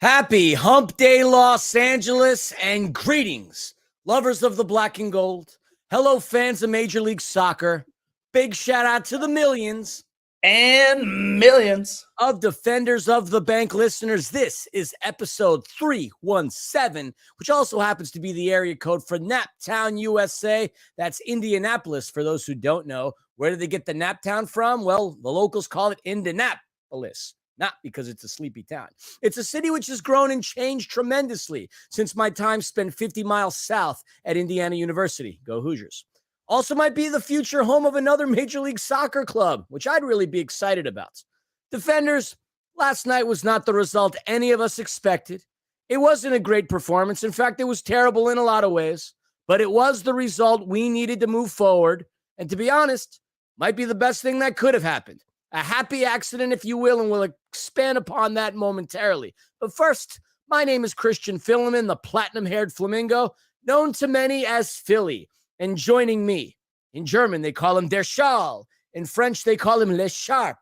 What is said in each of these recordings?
Happy Hump Day, Los Angeles, and greetings, lovers of the black and gold. Hello, fans of Major League Soccer. Big shout out to the millions and millions of Defenders of the Bank listeners. This is episode 317, which also happens to be the area code for Naptown, USA. That's Indianapolis, for those who don't know. Where did they get the Naptown from? Well, the locals call it Indianapolis. Not because it's a sleepy town. It's a city which has grown and changed tremendously since my time spent 50 miles south at Indiana University. Go Hoosiers. Also might be the future home of another Major League Soccer club, which I'd really be excited about. Defenders, last night was not the result any of us expected. It wasn't a great performance. In fact, it was terrible in a lot of ways, but it was the result we needed to move forward. And to be honest, might be the best thing that could have happened. A happy accident, if you will, and we'll expand upon that momentarily. But first, my name is Christian Filliman, the platinum-haired flamingo, known to many as Philly. And joining me, in German, they call him Der Schal. In French, they call him Le Sharp.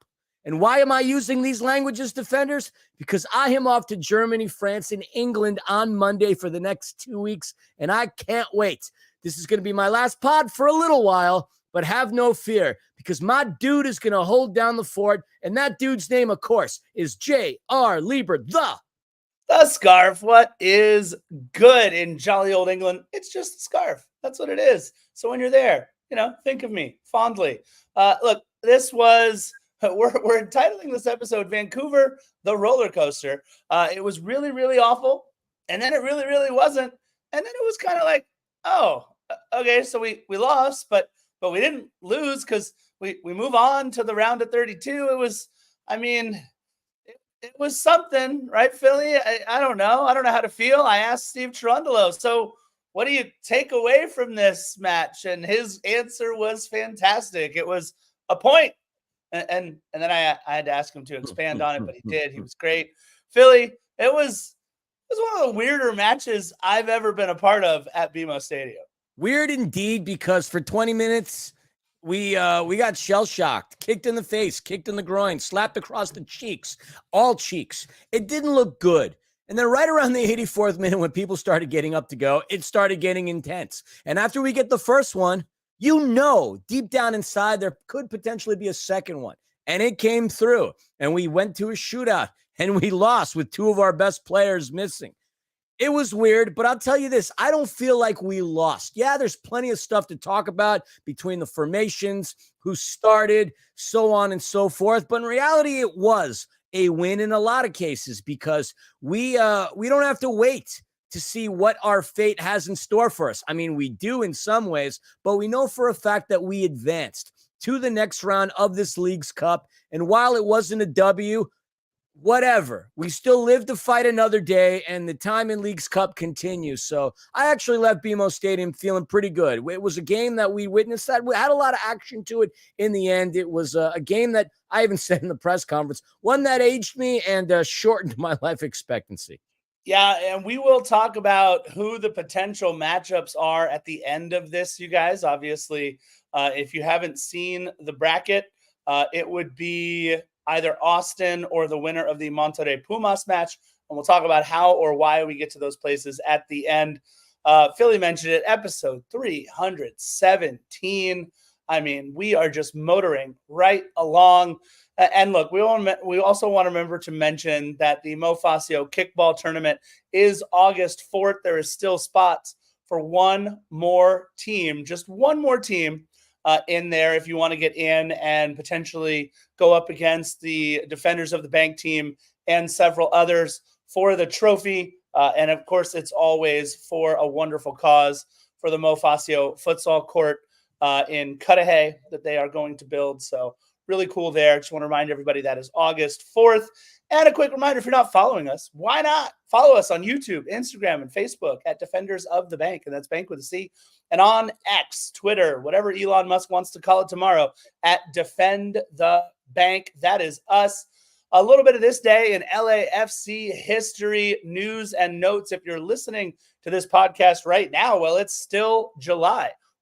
And why am I using these languages, Defenders? Because I am off to Germany, France, and England on Monday for the next 2 weeks, and I can't wait. This is going to be my last pod for a little while, but have no fear, because my dude is going to hold down the fort, and that dude's name, of course, is J.R. Lieber, the Scarf. What is good in jolly old England? It's just a scarf. That's what it is. So when you're there, think of me fondly. Look, this was, we're entitling this episode Vancouver, the roller coaster. It was really, really awful, and then it really, really wasn't, and then it was kind of like, oh, okay, so we lost, but we didn't lose because we move on to the round of 32. It was, it was something, right, Philly? I don't know. I don't know how to feel. I asked Steve Cherundolo, so what do you take away from this match? And his answer was fantastic. It was a point. And then I had to ask him to expand on it, but he did. He was great. Philly, it was one of the weirder matches I've ever been a part of at BMO Stadium. Weird indeed, because for 20 minutes, we got shell-shocked, kicked in the face, kicked in the groin, slapped across the cheeks, all cheeks. It didn't look good. And then right around the 84th minute, when people started getting up to go, it started getting intense. And after we get the first one, deep down inside, there could potentially be a second one. And it came through. And we went to a shootout, and we lost with two of our best players missing. It was weird, but I'll tell you this, I don't feel like we lost. Yeah, there's plenty of stuff to talk about between the formations, who started, so on and so forth. But in reality, it was a win in a lot of cases, because we don't have to wait to see what our fate has in store for us. I mean, we do in some ways, but we know for a fact that we advanced to the next round of this League's Cup. And while it wasn't a W, whatever, we still live to fight another day, and the time in League's Cup continues. So I actually left BMO Stadium feeling pretty good. It was a game that we witnessed that had a lot of action to it in the end. It was a game that I even said in the press conference, one that aged me and shortened my life expectancy. Yeah, and we will talk about who the potential matchups are at the end of this, you guys. Obviously, if you haven't seen the bracket, it would be either Austin or the winner of the Monterrey Pumas match. And we'll talk about how or why we get to those places at the end. Philly mentioned it, episode 317. I mean, we are just motoring right along. And look, we also want to remember to mention that the Mo Facio kickball tournament is August 4th. There is still spots for one more team, just one more team in there if you want to get in and potentially go up against the Defenders of the Bank team and several others for the trophy. And of course, it's always for a wonderful cause, for the Mo Facio futsal court in Cudahy that they are going to build. So really cool there. Just want to remind everybody that is August 4th. And a quick reminder, if you're not following us, why not follow us on YouTube, Instagram, and Facebook at Defenders of the Bank, and that's Bank with a C, and on X, Twitter, whatever Elon Musk wants to call it tomorrow, at Defend the Bank. That is us. A little bit of this day in LAFC history, news, and notes. If you're listening to this podcast right now, well, it's still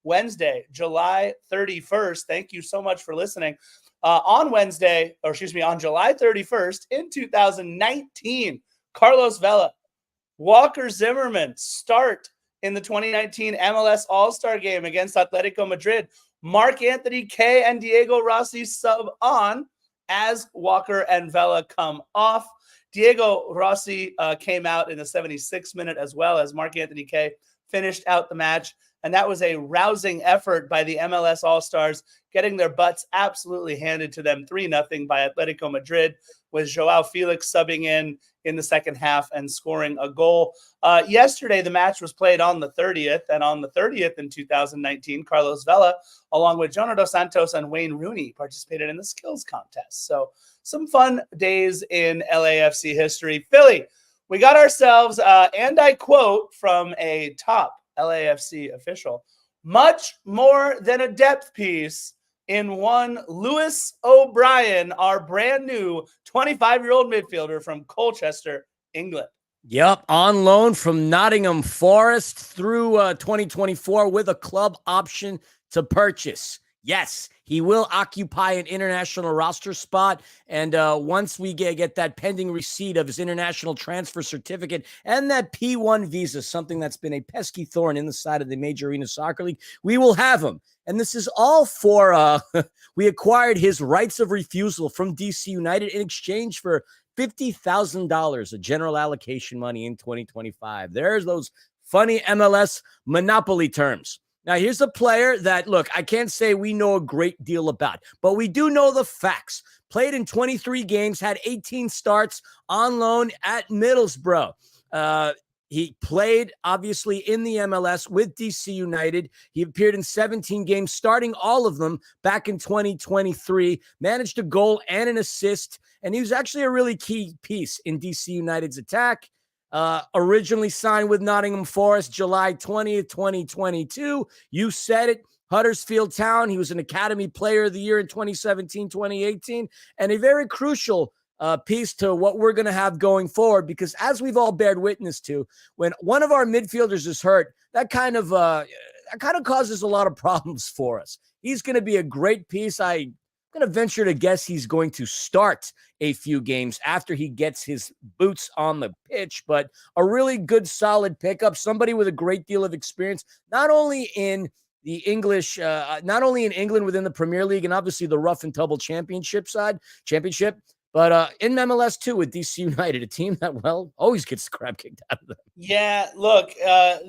Wednesday, July 31st. Thank you so much for listening. On July 31st in 2019, Carlos Vela, Walker Zimmerman start in the 2019 MLS All-Star Game against Atletico Madrid. Mark Anthony Kaye and Diego Rossi sub on as Walker and Vela come off. Diego Rossi came out in the 76th minute as well as Mark Anthony Kaye finished out the match. And that was a rousing effort by the MLS All-Stars, getting their butts absolutely handed to them 3-0 by Atletico Madrid, with Joao Felix subbing in the second half and scoring a goal. Yesterday, the match was played on the 30th, and on the 30th in 2019, Carlos Vela, along with Jonah Dos Santos and Wayne Rooney, participated in the skills contest. So some fun days in LAFC history. Philly, we got ourselves, and I quote from a top LAFC official, much more than a depth piece in one Lewis O'Brien, our brand new 25-year-old midfielder from Colchester, England. Yep, on loan from Nottingham Forest through 2024 with a club option to purchase. Yes, he will occupy an international roster spot. And once we get that pending receipt of his international transfer certificate and that P1 visa, something that's been a pesky thorn in the side of the Major Arena Soccer League, we will have him. And this is all for, we acquired his rights of refusal from DC United in exchange for $50,000 of general allocation money in 2025. There's those funny MLS monopoly terms. Now, here's a player that, look, I can't say we know a great deal about, but we do know the facts. Played in 23 games, had 18 starts on loan at Middlesbrough. He played, obviously, in the MLS with DC United. He appeared in 17 games, starting all of them back in 2023, managed a goal and an assist, and he was actually a really key piece in DC United's attack. Originally signed with Nottingham Forest July 20th, 2022. You said it, Huddersfield Town. He was an Academy Player of the Year in 2017, 2018, and a very crucial piece to what we're going to have going forward, because as we've all bared witness to, when one of our midfielders is hurt, that kind of causes a lot of problems for us. He's going to be a great piece. I'm going to venture to guess he's going to start a few games after he gets his boots on the pitch, but a really good, solid pickup, somebody with a great deal of experience, not only in the English, not only in England within the Premier League and obviously the rough and tumble championship, but in MLS too with DC United, a team that, well, always gets the crap kicked out of them. Yeah, look,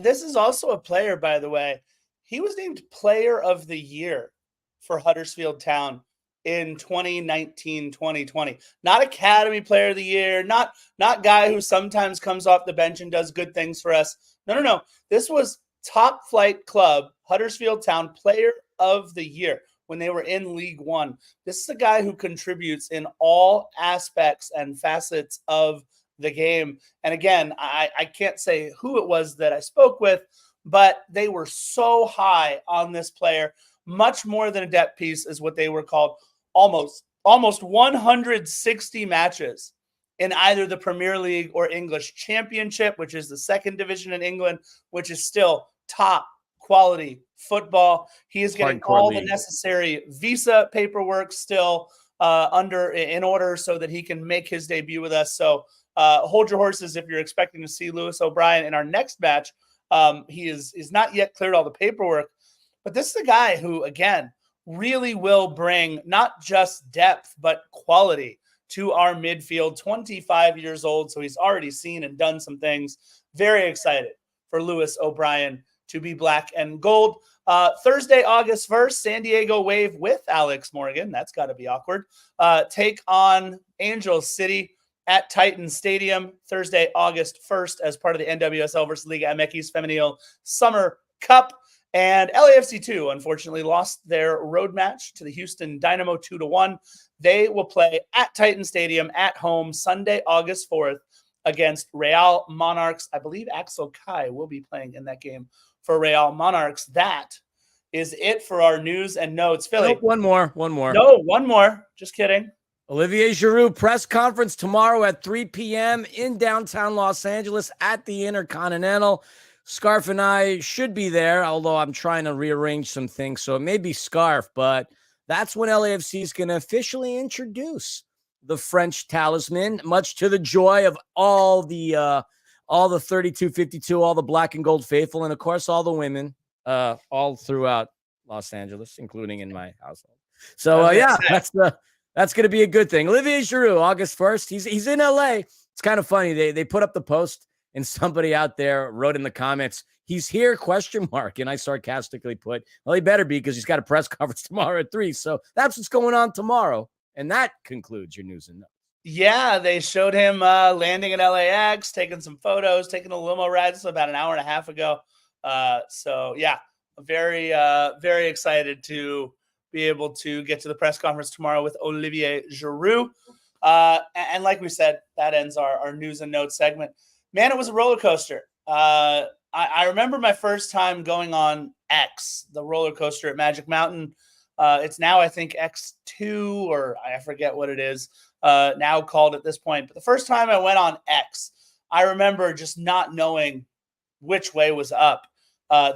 this is also a player, by the way. He was named Player of the Year for Huddersfield Town in 2019-2020. Not Academy Player of the Year, not guy who sometimes comes off the bench and does good things for us. No. This was top flight club, Huddersfield Town Player of the Year when they were in League One. This is a guy who contributes in all aspects and facets of the game. And again, I can't say who it was that I spoke with, but they were so high on this player. Much more than a depth piece is what they were called. Almost 160 matches in either the Premier League or English Championship, which is the second division in England, which is still top quality football. He is getting all the necessary visa paperwork still in order so that he can make his debut with us. So hold your horses if you're expecting to see Lewis O'Brien in our next match. He is not yet cleared all the paperwork, but this is a guy who, again, really will bring not just depth, but quality to our midfield. 25 years old, so he's already seen and done some things. Very excited for Lewis O'Brien to be black and gold. Thursday, August 1st, San Diego Wave with Alex Morgan. That's got to be awkward. Take on Angel City at Titan Stadium. Thursday, August 1st, as part of the NWSL versus Liga MX Femenil Summer Cup. And LAFC 2, unfortunately, lost their road match to the Houston Dynamo 2-1. They will play at Titan Stadium at home Sunday, August 4th against Real Monarchs. I believe Axel Kai will be playing in that game for Real Monarchs. That is it for our news and notes. Philly. Nope, one more. No, one more. Just kidding. Olivier Giroud press conference tomorrow at 3 p.m. in downtown Los Angeles at the Intercontinental. Scarf and I should be there, although I'm trying to rearrange some things, so it may be Scarf, but that's when LAFC is going to officially introduce the French talisman, much to the joy of all the 3252, all the black and gold faithful, and of course all the women, all throughout Los Angeles, including in my household. So that's going to be a good thing. Olivier Giroud, August 1st. He's in LA. It's kind of funny. They put up the post and somebody out there wrote in the comments, "He's here?" ? And I sarcastically put, well, he better be because he's got a press conference tomorrow at 3. So that's what's going on tomorrow. And that concludes your news and notes. Yeah, they showed him landing at LAX, taking some photos, taking a limo ride. This was about an hour and a half ago. So yeah, very, very excited to be able to get to the press conference tomorrow with Olivier Giroud. And like we said, that ends our news and notes segment. Man, it was a roller coaster. I remember my first time going on X, the roller coaster at Magic Mountain. It's now, I think, X2, or I forget what it is now called at this point. But the first time I went on X, I remember just not knowing which way was up.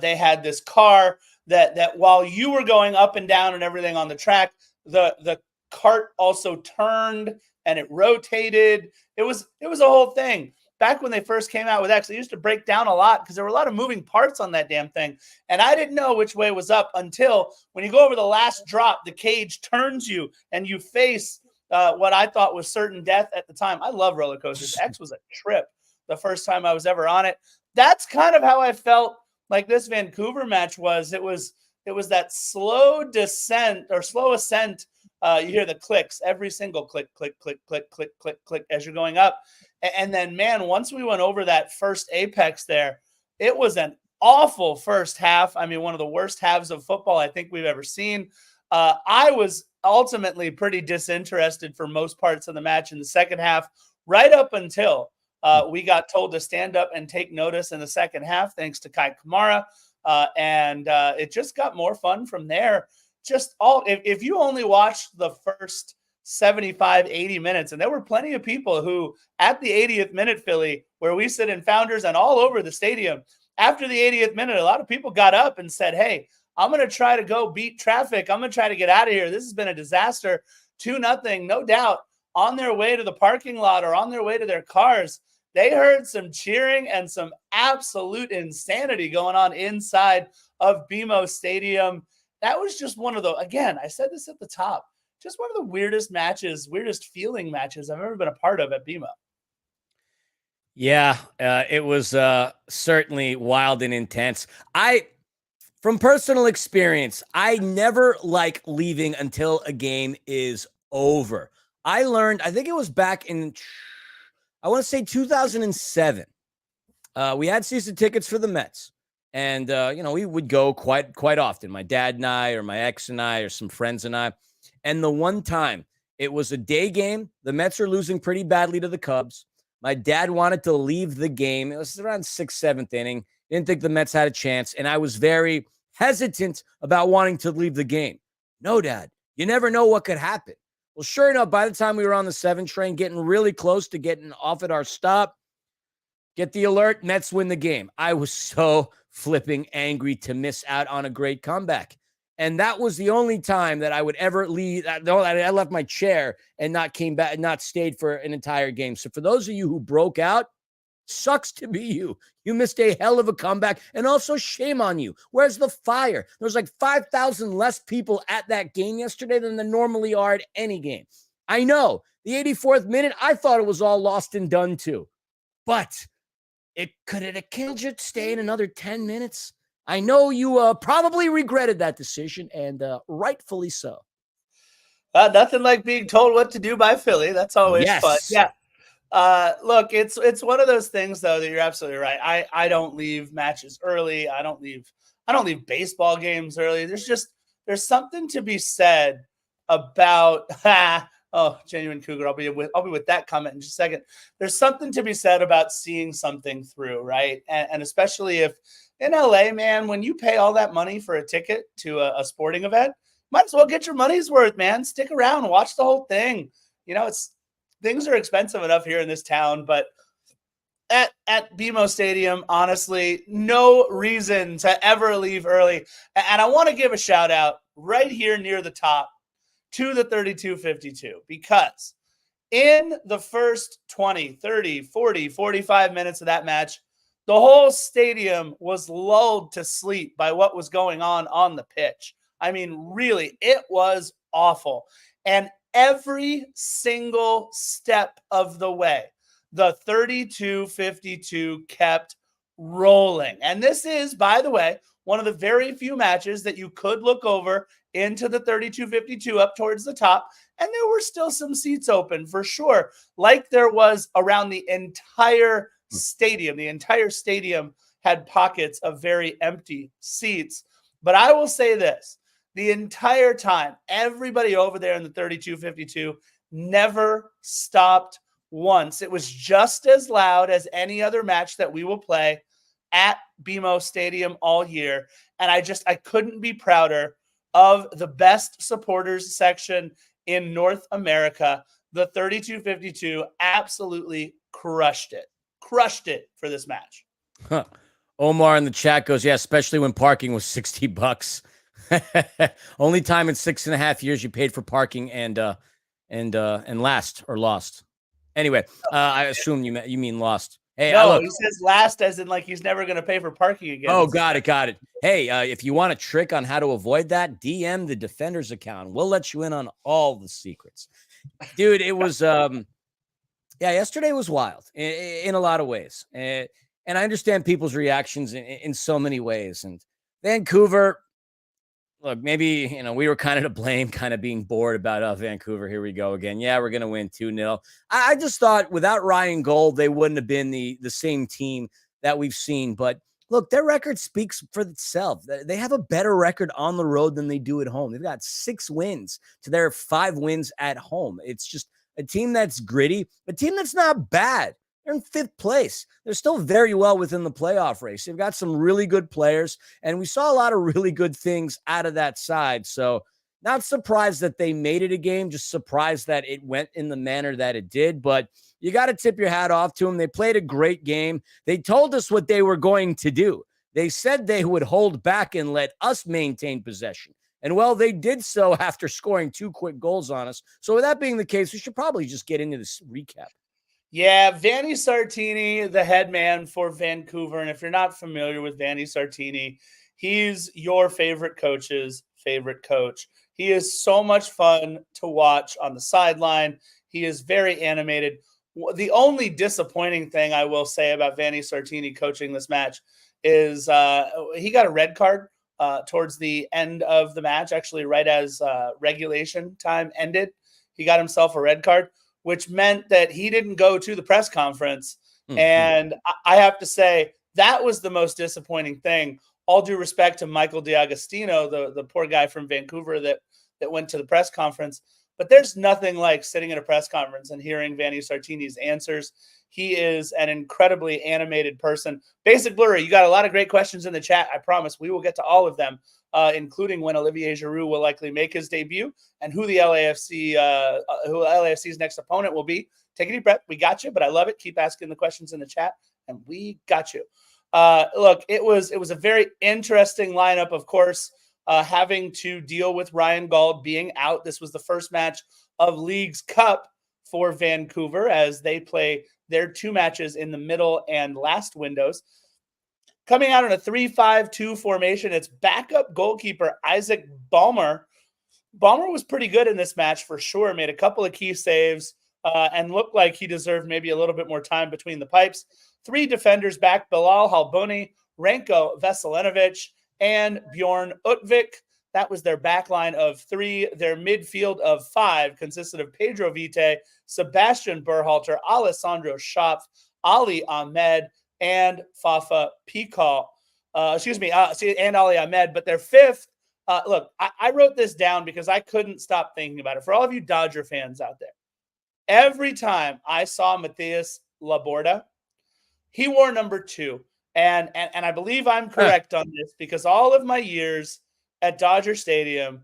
They had this car that while you were going up and down and everything on the track, the cart also turned and it rotated. It was a whole thing. Back when they first came out with X, they used to break down a lot because there were a lot of moving parts on that damn thing. And I didn't know which way was up until when you go over the last drop, the cage turns you and you face what I thought was certain death at the time. I love roller coasters. X was a trip the first time I was ever on it. That's kind of how I felt like this Vancouver match was. It was that slow descent or slow ascent. You hear the clicks, every single click, click, click, click, click, click, click as you're going up. And then, man, once we went over that first apex there, it was an awful first half. I mean, one of the worst halves of football I think we've ever seen. I was ultimately pretty disinterested for most parts of the match in the second half, right up until we got told to stand up and take notice in the second half, thanks to Kai Kamara. And it just got more fun from there. If you only watched the first 75, 80 minutes, and there were plenty of people who at the 80th minute, Philly, where we sit in Founders and all over the stadium, after the 80th minute, a lot of people got up and said, hey, I'm going to try to go beat traffic. I'm going to try to get out of here. This has been a disaster. 2-0, no doubt, on their way to the parking lot or on their way to their cars. They heard some cheering and some absolute insanity going on inside of BMO Stadium. That was just one of the, again, I said this at the top, just one of the weirdest feeling matches I've ever been a part of at BMO. Yeah, it was certainly wild and intense. From personal experience, I never like leaving until a game is over. I learned, I think it was back in, I want to say 2007. We had season tickets for the Mets. And, we would go quite often. My dad and I, or my ex and I, or some friends and I. And the one time, it was a day game. The Mets are losing pretty badly to the Cubs. My dad wanted to leave the game. It was around 6th, 7th inning. Didn't think the Mets had a chance. And I was very hesitant about wanting to leave the game. No, Dad, you never know what could happen. Well, sure enough, by the time we were on the 7 train, getting really close to getting off at our stop, get the alert, Mets win the game. I was so flipping angry to miss out on a great comeback. And that was the only time that I would ever leave. I left my chair and not came back, not stayed for an entire game. So for those of you who broke out, sucks to be you. You missed a hell of a comeback, and also shame on you. Where's the fire? There was like 5,000 less people at that game yesterday than there normally are at any game. I know the 84th minute, I thought it was all lost and done too, but could it have killed you to stay in another 10 minutes? I know you probably regretted that decision, and rightfully so. Nothing like being told what to do by Philly. That's always fun. Yeah. Look, it's one of those things though that you're absolutely right. I don't leave matches early. I don't leave baseball games early. There's something to be said about genuine Cougar. I'll be with that comment in just a second. There's something to be said about seeing something through, right? And especially if in LA, man, when you pay all that money for a ticket to a sporting event, might as well get your money's worth, man. Stick around, watch the whole thing. Things are expensive enough here in this town, but at BMO Stadium, honestly, no reason to ever leave early. And I want to give a shout out right here near the top to the 3252, because In the first 20, 30, 40, 45 minutes of that match, the whole stadium was lulled to sleep by what was going on the pitch. I mean, really, it was awful. And every single step of the way, the 32-52 kept rolling. And this is, by the way, one of the very few matches that you could look over into the 32-52 up towards the top, and there were still some seats open for sure, like there was around the entire stadium. The entire stadium had pockets of very empty seats. But I will say this, the entire time, everybody over there in the 32-52 never stopped once. It was just as loud as any other match that we will play at BMO Stadium all year. And I couldn't be prouder of the best supporters section in North America. The 32-52 absolutely crushed it for this match. Huh. Omar in the chat goes, yeah, especially when parking was $60. Only time in 6.5 years you paid for parking and lost. Anyway, I assume you mean lost. Hey, no, he says last as in like he's never going to pay for parking again. Oh, got it. Hey, if you want a trick on how to avoid that, DM the Defenders account. We'll let you in on all the secrets. Dude, it was, yesterday was wild in a lot of ways. And I understand people's reactions in so many ways. And Vancouver, look, maybe, we were kind of to blame, kind of being bored about Vancouver. Here we go again. Yeah, we're going to win 2-0. I just thought without Ryan Gold, they wouldn't have been the same team that we've seen. But look, their record speaks for itself. They have a better record on the road than they do at home. They've got 6 wins to their 5 wins at home. It's just a team that's gritty, a team that's not bad. They're in 5th place. They're still very well within the playoff race. They've got some really good players, and we saw a lot of really good things out of that side. So not surprised that they made it a game, just surprised that it went in the manner that it did. But you got to tip your hat off to them. They played a great game. They told us what they were going to do. They said they would hold back and let us maintain possession. And, well, they did so after scoring 2 quick goals on us. So with that being the case, we should probably just get into this recap. Yeah, Vanni Sartini, the head man for Vancouver. And if you're not familiar with Vanni Sartini, he's your favorite coach's favorite coach. He is so much fun to watch on the sideline. He is very animated. The only disappointing thing I will say about Vanni Sartini coaching this match is he got a red card towards the end of the match, actually right as regulation time ended. He got himself a red card, which meant that he didn't go to the press conference. Mm-hmm. And I have to say, that was the most disappointing thing. All due respect to Michael D'Agostino, the poor guy from Vancouver that went to the press conference. But there's nothing like sitting at a press conference and hearing Vanni Sartini's answers. He is an incredibly animated person. Basic Blurry, you got a lot of great questions in the chat. I promise we will get to all of them, including when Olivier Giroud will likely make his debut and who the LAFC's next opponent will be. Take a deep breath. We got you, but I love it. Keep asking the questions in the chat, and we got you. Look, it was a very interesting lineup, of course, having to deal with Ryan Gauld being out. This was the first match of League's Cup for Vancouver as they play their 2 matches in the middle and last windows. Coming out in a 3-5-2 formation, it's backup goalkeeper Isaac Ballmer. Ballmer was pretty good in this match for sure, made a couple of key saves and looked like he deserved maybe a little bit more time between the pipes. 3 defenders back, Bilal Halboni, Renko Veselinovic, and Bjorn Utvik. That was their back line of 3. Their midfield of 5 consisted of Pedro Vite, Sebastian Berhalter, Alessandro Schopf, Ali Ahmed, and Fafa Pikal. And Ali Ahmed. But their 5th, look, I wrote this down because I couldn't stop thinking about it. For all of you Dodger fans out there, every time I saw Matías Laborda, he wore number 2. And I believe I'm correct on this because all of my years at Dodger Stadium,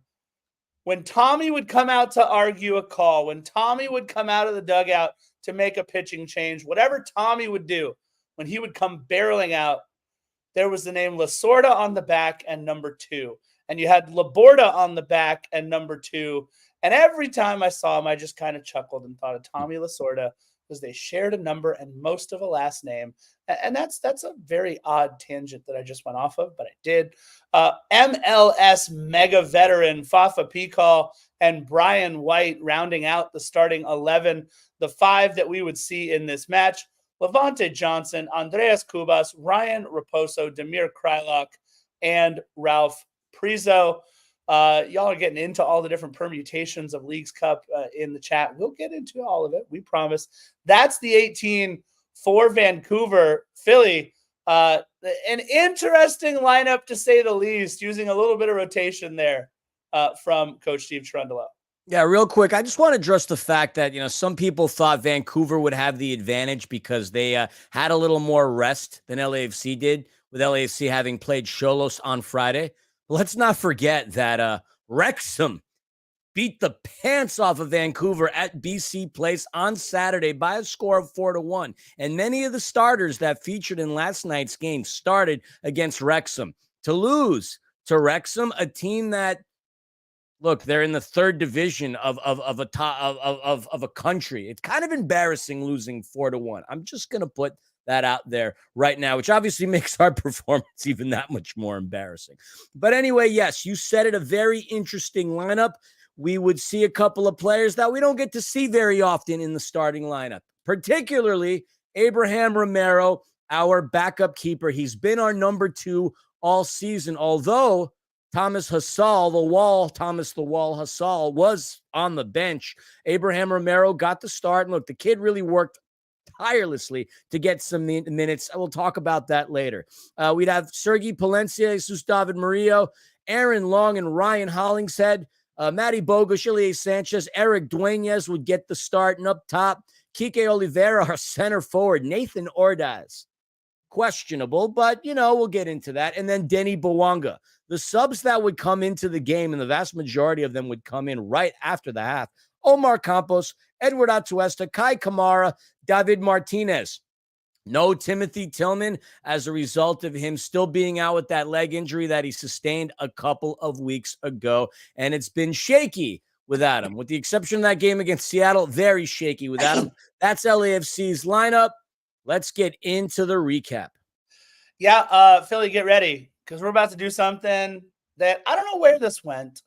when Tommy would come out to argue a call, when Tommy would come out of the dugout to make a pitching change, whatever Tommy would do, when he would come barreling out, there was the name Lasorda on the back and number 2. And you had Laborda on the back and number 2. And every time I saw him, I just kind of chuckled and thought of Tommy Lasorda because they shared a number and most of a last name. And that's a very odd tangent that I just went off of, but I did. MLS mega veteran Fafa Pikal and Brian White rounding out the starting 11, the 5 that we would see in this match. Levante Johnson, Andreas Cubas, Ryan Raposo, Damir Krylak, and Ralph Prizo. Y'all are getting into all the different permutations of Leagues Cup in the chat. We'll get into all of it. We promise. That's the 18 for Vancouver. Philly, an interesting lineup to say the least, using a little bit of rotation there from Coach Steve Cherundolo. Yeah, real quick, I just want to address the fact that, some people thought Vancouver would have the advantage because they had a little more rest than LAFC did, with LAFC having played Xolos on Friday. Let's not forget that Wrexham beat the pants off of Vancouver at BC Place on Saturday by a score of 4-1. And many of the starters that featured in last night's game started against Wrexham. To lose to Wrexham, a team that, look, they're in the third division of a country. It's kind of embarrassing losing 4-1. I'm just going to put that out there right now, which obviously makes our performance even that much more embarrassing. But anyway, yes, you said it, a very interesting lineup. We would see a couple of players that we don't get to see very often in the starting lineup, particularly Abraham Romero, our backup keeper. He's been our number 2 all season, although Thomas the Wall Hassal was on the bench. Abraham Romero got the start. And look, the kid really worked tirelessly to get some minutes. I will talk about that later. We'd have Sergi Palencia, Jesus David Murillo, Aaron Long, and Ryan Hollingshead. Matty Bogusz, Ilie Sanchez, Eric Dueñas would get the start. And up top, Kike Oliveira, our center forward. Nathan Ordaz, questionable, but, we'll get into that. And then Denny Bawanga. The subs that would come into the game, and the vast majority of them would come in right after the half: Omar Campos, Edward Atuesta, Kai Kamara, David Martinez. No Timothy Tillman as a result of him still being out with that leg injury that he sustained a couple of weeks ago. And it's been shaky without him, with the exception of that game against Seattle. Very shaky without him. That's LAFC's lineup. Let's get into the recap. Yeah, Philly, get ready, because we're about to do something that I don't know where this went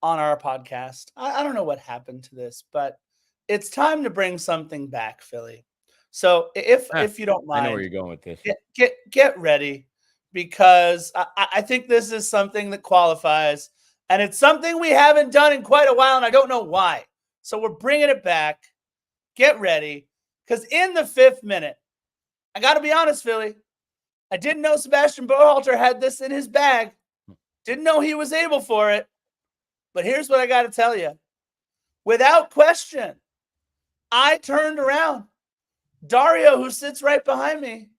on our podcast. I don't know what happened to this, but it's time to bring something back, Philly. So if you don't mind, I know where you're going with this. Get ready, because I think this is something that qualifies, and it's something we haven't done in quite a while, and I don't know why. So we're bringing it back. Get ready, because in the 5th minute, I got to be honest, Philly, I didn't know Sebastian Berhalter had this in his bag. Didn't know he was able for it. But here's what I got to tell you. Without question, I turned around. Dario, who sits right behind me,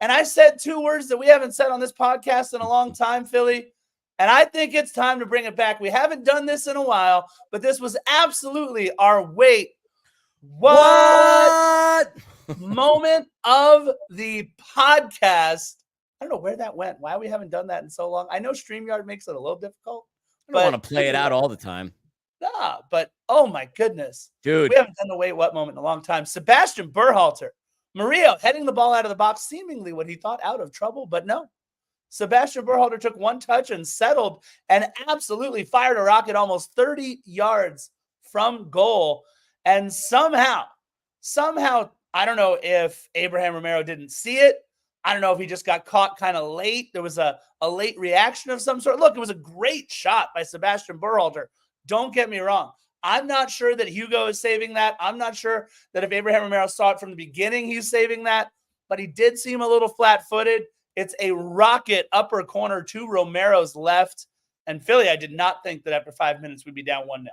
and I said 2 words that we haven't said on this podcast in a long time, Philly, and I think it's time to bring it back. We haven't done this in a while, but this was absolutely our wait. What? moment of the podcast. I don't know where that went. Why we haven't done that in so long. I know StreamYard makes it a little difficult. I don't want to play it out all the time. Nah, but oh my goodness. Dude. We haven't done the wait what moment in a long time. Sebastian Berhalter. Murillo heading the ball out of the box, seemingly what he thought out of trouble, but no. Sebastian Berhalter took one touch and settled and absolutely fired a rocket almost 30 yards from goal. And somehow, I don't know if Abraham Romero didn't see it. I don't know if he just got caught kind of late. There was a late reaction of some sort. Look, it was a great shot by Sebastian Berhalter. Don't get me wrong. I'm not sure that Hugo is saving that. I'm not sure that if Abraham Romero saw it from the beginning, he's saving that. But he did seem a little flat-footed. It's a rocket upper corner to Romero's left. And Philly, I did not think that after 5 minutes we'd be down 1-0.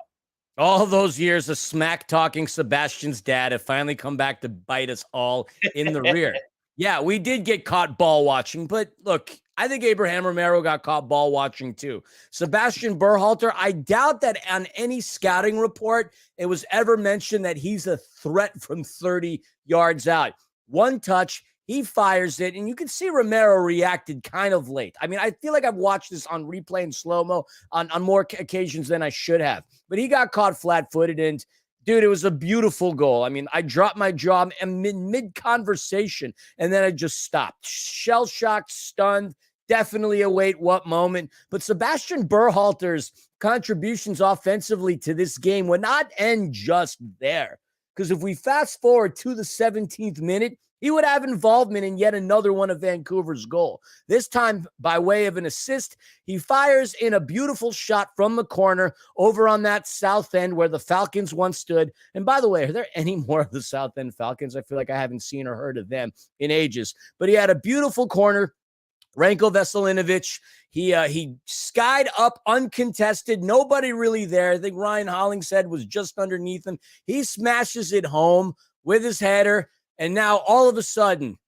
All those years of smack-talking Sebastian's dad have finally come back to bite us all in the rear. Yeah, we did get caught ball watching, but look, I think Abraham Romero got caught ball watching too. Sebastian Berhalter, I doubt that on any scouting report it was ever mentioned that he's a threat from 30 yards out. One touch, He fires it, and you can see Romero reacted kind of late. I mean, I feel like I've watched this on replay in slow-mo on more occasions than I should have. But he got caught flat-footed, and dude, it was a beautiful goal. I mean, I dropped my jaw in mid-conversation, and then I just stopped. Shell-shocked, stunned, definitely a wait what moment. But Sebastian Berhalter's contributions offensively to this game would not end just there. Because if we fast forward to the 17th minute, he would have involvement in yet another one of Vancouver's goal. This time by way of an assist, he fires in a beautiful shot from the corner over on that south end where the Falcons once stood. And by the way, are there any more of the South End Falcons? I feel like I haven't seen or heard of them in ages. But he had a beautiful corner. Ranko Veselinovic, he skied up uncontested. Nobody really there. I think Ryan Hollingshead was just underneath him. He smashes it home with his header. And now all of a sudden,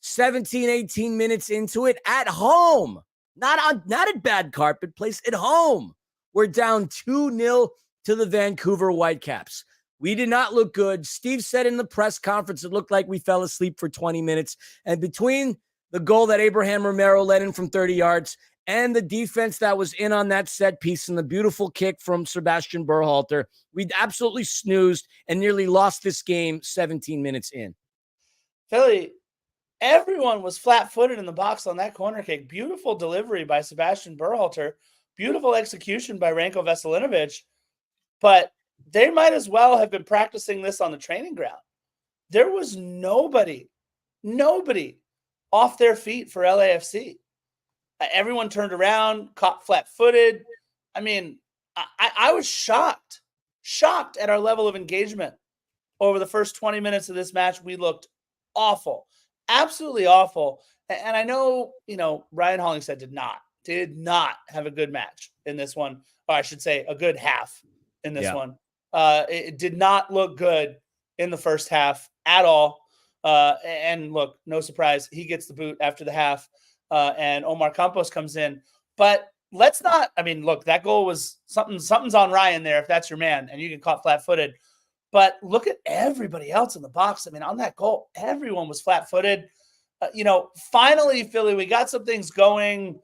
17, 18 minutes into it, at home, not at bad carpet place, at home, we're down 2-0 to the Vancouver Whitecaps. We did not look good. Steve said in the press conference, it looked like we fell asleep for 20 minutes. And between the goal that Abraham Romero let in from 30 yards and the defense that was in on that set piece and the beautiful kick from Sebastian Berhalter, we absolutely snoozed and nearly lost this game 17 minutes in. Philly, everyone was flat-footed in the box on that corner kick. Beautiful delivery by Sebastian Berhalter. Beautiful execution by Ranko Veselinovic. But they might as well have been practicing this on the training ground. There was nobody off their feet for LAFC. Everyone turned around, caught flat-footed. I mean, I was shocked at our level of engagement over the first 20 minutes of this match. We looked awful, absolutely awful. And I know, Ryan Hollingshead did not have a good match in this one. Or I should say a good half in this one. It did not look good in the first half at all. And look, no surprise, he gets the boot after the half, and Omar Campos comes in. But let's not, look, that goal was something's on Ryan there if that's your man, and you get caught flat-footed. But look at everybody else in the box. On that goal, everyone was flat-footed. Finally, Philly, we got some things going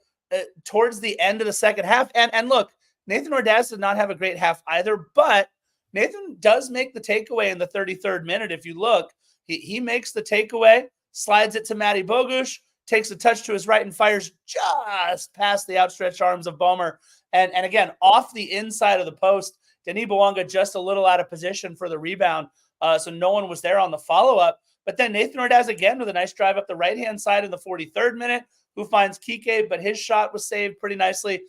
towards the end of the second half. And look, Nathan Ordaz did not have a great half either, but Nathan does make the takeaway in the 33rd minute. If you look, he makes the takeaway, slides it to Matty Bogusz, takes a touch to his right and fires just past the outstretched arms of Bomer. And again, off the inside of the post. Denis Bouanga just a little out of position for the rebound, so no one was there on the follow-up. But then Nathan Ordaz again with a nice drive up the right-hand side in the 43rd minute, who finds Kike, but his shot was saved pretty nicely.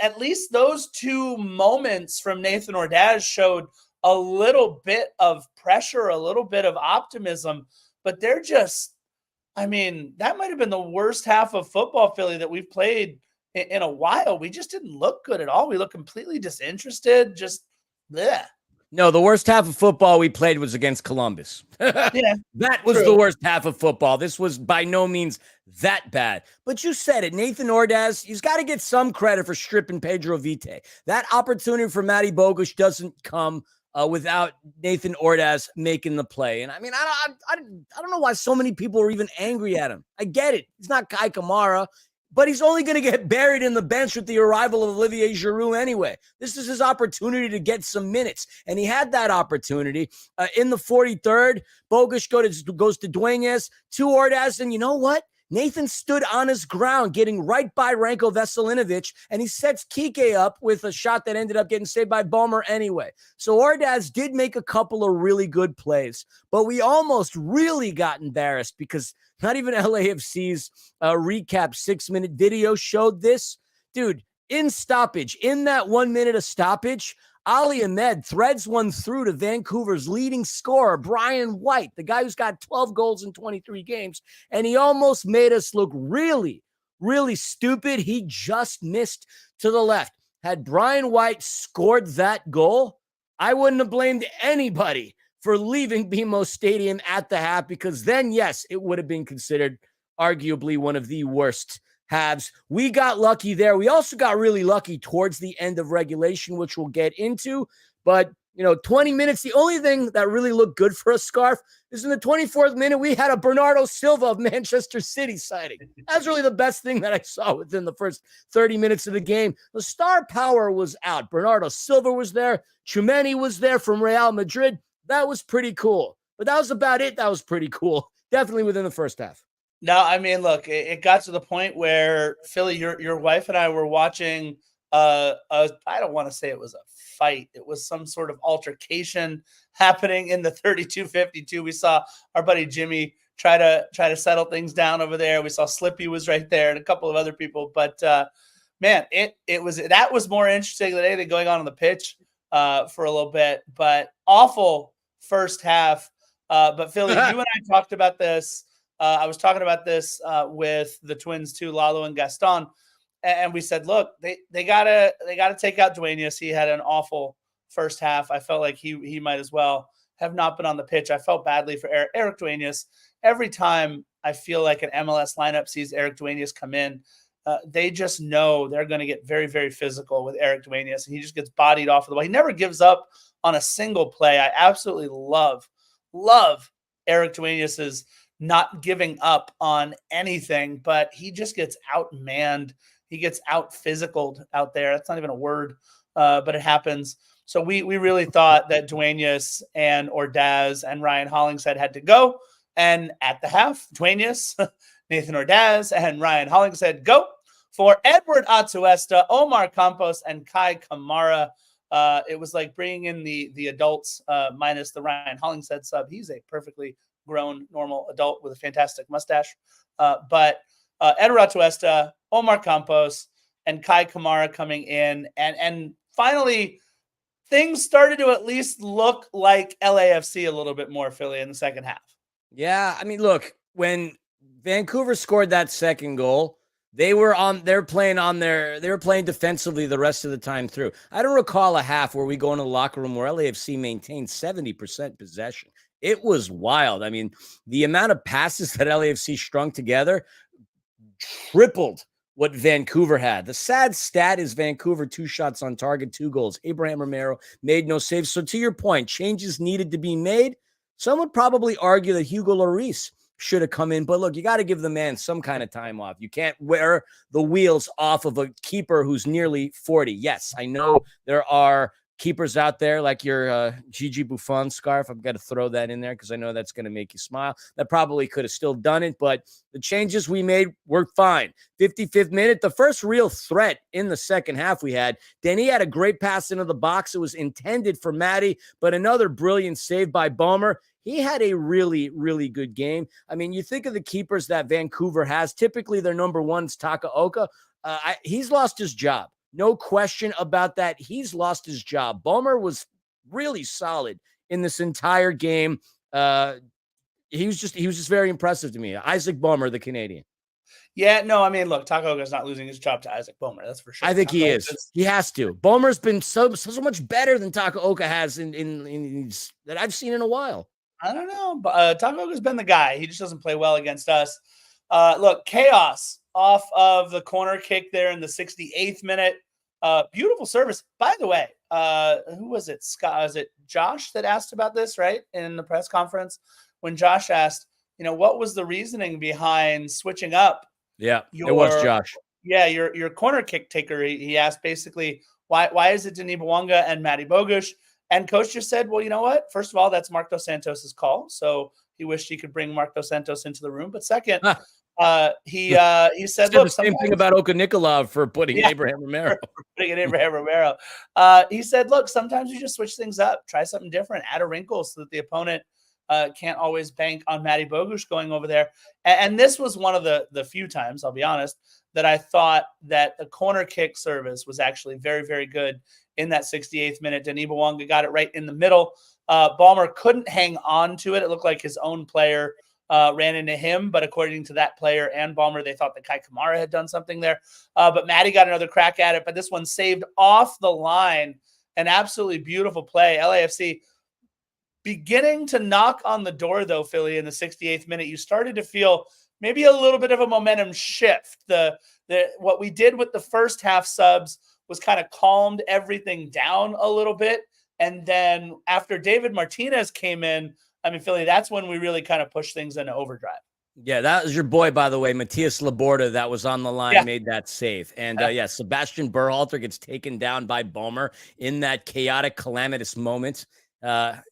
At least those two moments from Nathan Ordaz showed a little bit of pressure, a little bit of optimism, but they're just, that might have been the worst half of football, Philly, that we've played in a while. We just didn't look good at all. We looked completely disinterested. Just bleh. No, the worst half of football we played was against Columbus. Yeah, that was true. The worst half of football. This was by no means that bad. But you said it, Nathan Ordaz, he's got to get some credit for stripping Pedro Vite. That opportunity for Matty Bogusz doesn't come without Nathan Ordaz making the play. And I don't know why so many people are even angry at him. I get it. He's not Kai Kamara. But he's only going to get buried in the bench with the arrival of Olivier Giroud anyway. This is his opportunity to get some minutes. And he had that opportunity. In the 43rd, Bogusz goes to Dueñas, to Ordaz. And you know what? Nathan stood on his ground, getting right by Ranko Veselinovic, and he sets Kike up with a shot that ended up getting saved by Bomer anyway. So Ordaz did make a couple of really good plays, but we almost really got embarrassed because not even LAFC's recap 6-minute video showed this. Dude, in stoppage, in that 1 minute of stoppage, Ali Ahmed threads one through to Vancouver's leading scorer, Brian White, the guy who's got 12 goals in 23 games, and he almost made us look really, really stupid. He just missed to the left. Had Brian White scored that goal, I wouldn't have blamed anybody for leaving BMO Stadium at the half, because then, yes, it would have been considered arguably one of the worst halves. We got lucky there. We also got really lucky towards the end of regulation, which we'll get into. But 20 minutes. The only thing that really looked good for a Scarf is in the 24th minute, we had a Bernardo Silva of Manchester City sighting. That's really the best thing that I saw within the first 30 minutes of the game. The star power was out. Bernardo Silva was there. Tchouameni was there from Real Madrid. That was pretty cool. But that was about it. That was pretty cool. Definitely within the first half. No, I mean, look, it got to the point where Philly, your wife and I were watching I don't want to say it was a fight. It was some sort of altercation happening in the 32-52. We saw our buddy Jimmy try to settle things down over there. We saw Slippy was right there and a couple of other people. But man, that was more interesting than anything going on the pitch for a little bit. But awful first half. But Philly, you and I talked about this. I was talking about this with the twins too, Lalo and Gaston. And we said, look, they gotta take out Duenas. He had an awful first half. I felt like he might as well have not been on the pitch. I felt badly for Eric Duenas. Every time I feel like an MLS lineup sees Eric Duenas come in, they just know they're going to get very, very physical with Eric Duenas, and he just gets bodied off of the ball. He never gives up on a single play. I absolutely love Eric Duenas's not giving up on anything, but he just gets outmanned. He g's out physicaled out there. That's not even a word, but it happens. So we really thought that Duenas and Ordaz and Ryan Hollingshead had to go. And at the half, Duenas, Nathan Ordaz, and Ryan Hollingshead go for Edward Atuesta, Omar Campos, and Kai Kamara. It was like bringing in the adults minus the Ryan Hollingshead sub. He's a perfectly grown, normal adult with a fantastic mustache. But Edward Atuesta, Omar Campos, and Kai Kamara coming in. And finally, things started to at least look like LAFC a little bit more, Philly, in the second half. Yeah, I mean, look, when Vancouver scored that second goal, they were playing defensively the rest of the time through. I don't recall a half where we go into the locker room where LAFC maintained 70% possession. It was wild. I mean, the amount of passes that LAFC strung together tripled what Vancouver had. The sad stat is Vancouver 2 shots on target, 2 goals. Abraham Romero made no saves. So to your point, changes needed to be made. Some would probably argue that Hugo Lloris should have come in. But look, you got to give the man some kind of time off. You can't wear the wheels off of a keeper who's nearly 40. Yes, I know there are keepers out there like your Gigi Buffon scarf. I've got to throw that in there because I know that's going to make you smile. That probably could have still done it, but the changes we made were fine. 55th minute, the first real threat in the second half we had. Denny had a great pass into the box. It was intended for Matty, but another brilliant save by Bomer. He had a really, really good game. I mean, you think of the keepers that Vancouver has. Typically, their number one is Takaoka. He's lost his job. No question about that. He's lost his job. Bomer was really solid in this entire game. He was just very impressive to me. Isaac Bomer, the Canadian. Yeah, no, I mean, look, Takaoka's not losing his job to Isaac Bomer. That's for sure. I think he is. He has to. Bomer's been so much better than Takaoka has in that I've seen in a while. I don't know, but Takaoka's been the guy. He just doesn't play well against us. Look, chaos off of the corner kick there in the 68th minute. Beautiful service. By the way, who was it? Scott, was it Josh that asked about this, right? In the press conference when Josh asked, what was the reasoning behind switching up? Yeah, it was Josh. Yeah, your corner kick taker. He asked basically, why is it Denis Bouanga and Matty Bogusz? And coach just said, well, you know what? First of all, that's Marc Dos Santos' call. So he wished he could bring Marc Dos Santos into the room. But second, he said, look, the same thing about Oka Nikolov for putting Abraham Romero. He said, look, sometimes you just switch things up, try something different, add a wrinkle so that the opponent can't always bank on Matty Bogusz going over there. And this was one of the few times, I'll be honest, that I thought that the corner kick service was actually very, very good in that 68th minute. Denis Bouanga got it right in the middle. Ballmer couldn't hang on to it. It looked like his own player ran into him, but according to that player and Ballmer, they thought that Kai Kamara had done something there. But Matty got another crack at it, but this one saved off the line. An absolutely beautiful play. LAFC beginning to knock on the door, though, Philly, in the 68th minute. You started to feel maybe a little bit of a momentum shift. What we did with the first half subs was kind of calmed everything down a little bit. And then after David Martinez came in, I mean, Philly, that's when we really kind of pushed things into overdrive. Yeah, that was your boy, by the way, Matthias Laborda, that was on the line, made that save. And Sebastian Berhalter gets taken down by Bomer in that chaotic, calamitous moment. But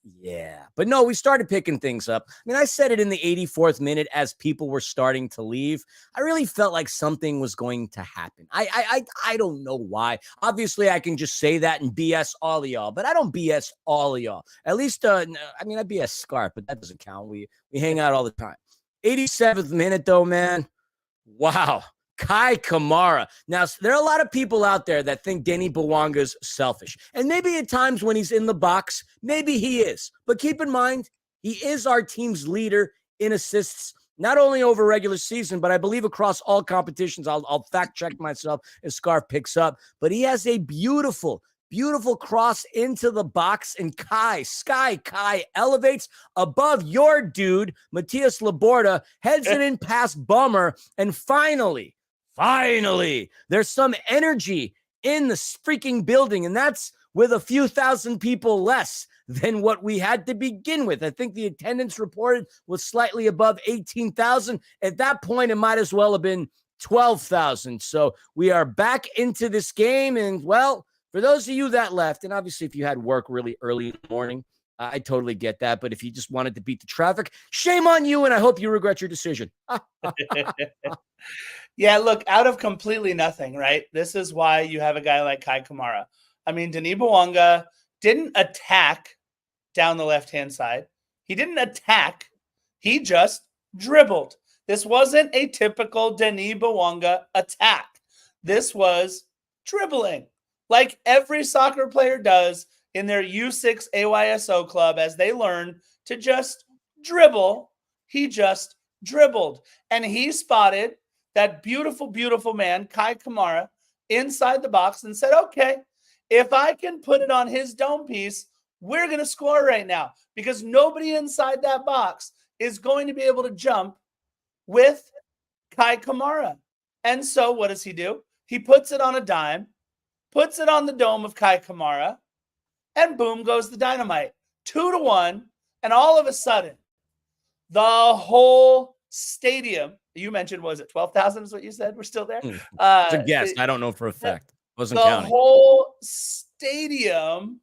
no, we started picking things up. I mean, I said it in the 84th minute as people were starting to leave. I really felt like something was going to happen. I don't know why. Obviously, I can just say that and BS all of y'all, but I don't BS all of y'all. At least, I BS Scarp, but that doesn't count. We hang out all the time. 87th minute, though, man. Wow. Kai Kamara. Now, there are a lot of people out there that think Denis Bouanga's selfish. And maybe at times when he's in the box, maybe he is. But keep in mind, he is our team's leader in assists, not only over regular season, but I believe across all competitions. I'll fact check myself if Scarf picks up. But he has a beautiful cross into the box, and Kai elevates above your dude, Matthias Laborda, heads it in past Bummer, and finally, there's some energy in the freaking building, and that's with a few thousand people less than what we had to begin with. I think the attendance reported was slightly above 18,000. At that point, it might as well have been 12,000. So we are back into this game, and well, for those of you that left, and obviously if you had work really early in the morning, I totally get that. But if you just wanted to beat the traffic, shame on you, and I hope you regret your decision. Yeah, look, out of completely nothing, right? This is why you have a guy like Kai Kamara. I mean, Denis Bouanga didn't attack down the left-hand side. He didn't attack. He just dribbled. This wasn't a typical Denis Bouanga attack. This was dribbling, like every soccer player does in their U6 AYSO club as they learn to just dribble. He just dribbled. And he spotted that beautiful, beautiful man, Kai Kamara, inside the box and said, okay, if I can put it on his dome piece, we're going to score right now, because nobody inside that box is going to be able to jump with Kai Kamara. And so what does he do? He puts it on a dime, puts it on the dome of Kai Kamara, and boom goes the dynamite. 2-1, and all of a sudden, the whole stadium, you mentioned, was it 12,000 is what you said? We're still there? It's a guess. I don't know for a fact. Wasn't counting. The whole stadium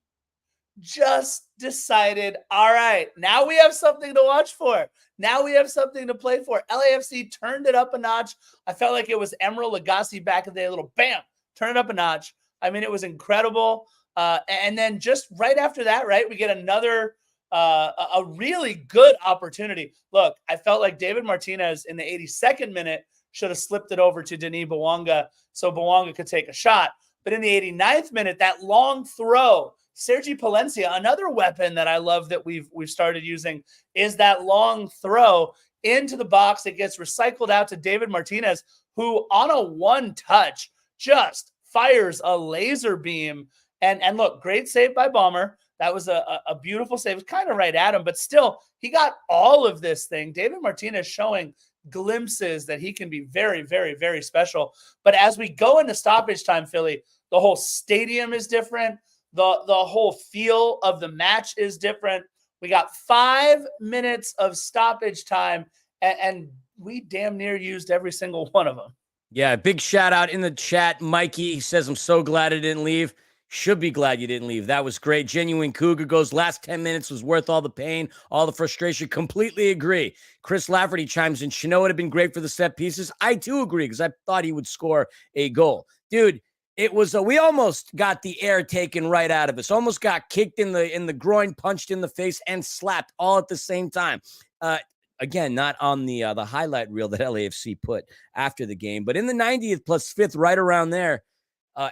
just decided, all right, now we have something to watch for. Now we have something to play for. LAFC turned it up a notch. I felt like it was Emeril Lagasse back in the day, a little bam, turn it up a notch. I mean, it was incredible. And then just right after that, right, we get another a really good opportunity. Look, I felt like David Martinez in the 82nd minute should have slipped it over to Denis Bouanga so Bouanga could take a shot. But in the 89th minute, that long throw, Sergi Palencia, another weapon that I love that we've started using, is that long throw into the box. It gets recycled out to David Martinez, who on a one touch just fires a laser beam. And look, great save by Bomber. That was a beautiful save. It was kind of right at him, but still, he got all of this thing. David Martinez showing glimpses that he can be very, very, very special. But as we go into stoppage time, Philly, the whole stadium is different. The whole feel of the match is different. We got 5 minutes of stoppage time, and we damn near used every single one of them. Yeah, big shout out in the chat. Mikey, he says, I'm so glad I didn't leave. Should be glad you didn't leave. That was great. Genuine Cougar goes, last 10 minutes was worth all the pain, all the frustration. Completely agree. Chris Lafferty chimes in. Chanot would have been great for the set pieces. I too agree, because I thought he would score a goal. Dude, it was we almost got the air taken right out of us. Almost got kicked in the groin, punched in the face, and slapped all at the same time. Again, not on the highlight reel that LAFC put after the game, but in the 90th plus 5th, right around there,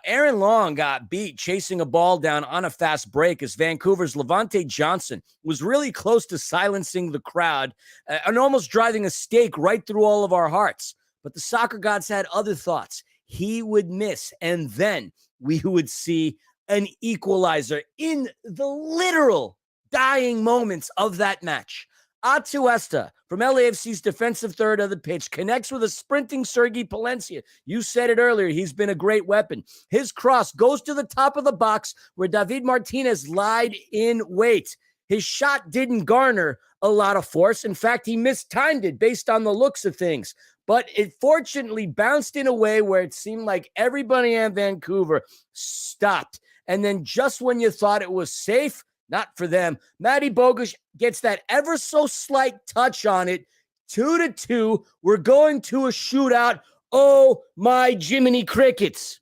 Aaron Long got beat chasing a ball down on a fast break as Vancouver's Levante Johnson was really close to silencing the crowd and almost driving a stake right through all of our hearts. But the soccer gods had other thoughts. He would miss, and then we would see an equalizer in the literal dying moments of that match. Atuesta from LAFC's defensive third of the pitch connects with a sprinting Sergei Palencia. You said it earlier. He's been a great weapon. His cross goes to the top of the box where David Martinez lied in wait. His shot didn't garner a lot of force. In fact, he mistimed it based on the looks of things. But it fortunately bounced in a way where it seemed like everybody in Vancouver stopped. And then just when you thought it was safe, not for them, Matty Bogusz gets that ever so slight touch on it. 2-2. We're going to a shootout. Oh, my Jiminy Crickets.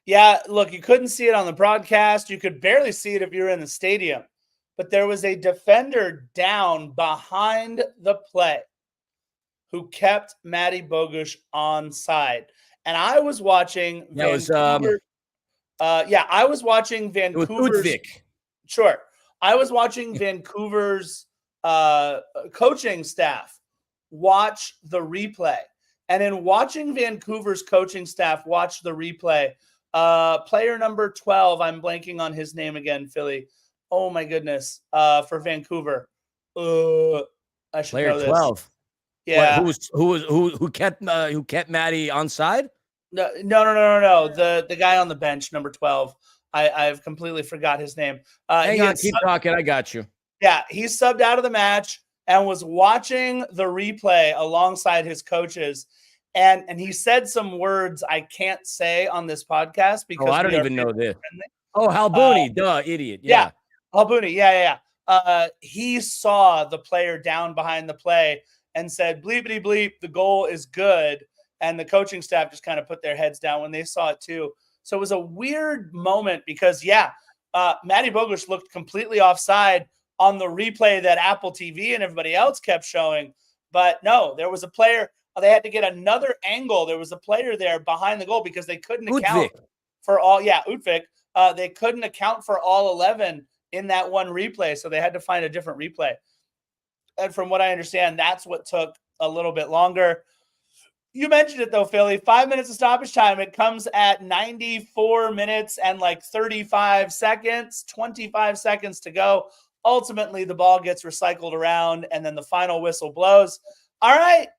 Yeah, look, you couldn't see it on the broadcast. You could barely see it if you were in the stadium. But there was a defender down behind the play who kept Matty Bogusz onside. And I was watching Vancouver. I was watching Vancouver's. Sure. I was watching Vancouver's coaching staff watch the replay. And in watching Vancouver's coaching staff watch the replay, player number 12, I'm blanking on his name again, Philly. Oh, my goodness. For Vancouver. I should player know this. 12. Yeah. Who kept Matty onside? No. The guy on the bench, number 12. I've completely forgot his name. Hang on, keep talking. I got you. Yeah, he subbed out of the match and was watching the replay alongside his coaches. And he said some words I can't say on this podcast because I don't even know this. Oh, Halbouni, duh, idiot. Yeah. Halbouni, yeah. He saw the player down behind the play and said, bleepity bleep, the goal is good. And the coaching staff just kind of put their heads down when they saw it too. So it was a weird moment because, Matty Bogusz looked completely offside on the replay that Apple TV and everybody else kept showing. But no, there was a player. They had to get another angle. There was a player there behind the goal because they couldn't account for all. Yeah, Utvik. They couldn't account for all 11 in that one replay. So they had to find a different replay. And from what I understand, that's what took a little bit longer. You mentioned it, though, Philly. 5 minutes of stoppage time. It comes at 94 minutes and 35 seconds, 25 seconds to go. Ultimately, the ball gets recycled around, and then the final whistle blows. All right,